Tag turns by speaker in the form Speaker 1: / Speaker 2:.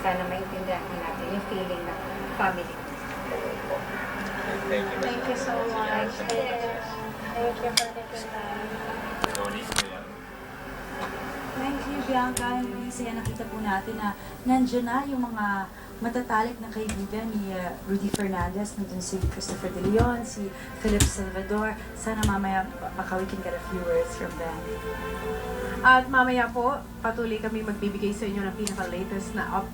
Speaker 1: sana maintindihan din natin yung feeling ng family.
Speaker 2: Thank you.
Speaker 3: Thank you so much. Thank you for taking time.
Speaker 4: Thank you, Bianca and Luis. Kaya nakita po natin na nandiyan na yung mga matatalik na kaibigan ni Rudy Fernandez, nandun si Christopher De Leon, si Philip Salvador. Sana mamaya baka we can get a few words from them.
Speaker 3: At mamaya po, patuloy kami magbibigay sa inyo ng pinaka-latest na
Speaker 5: Mama.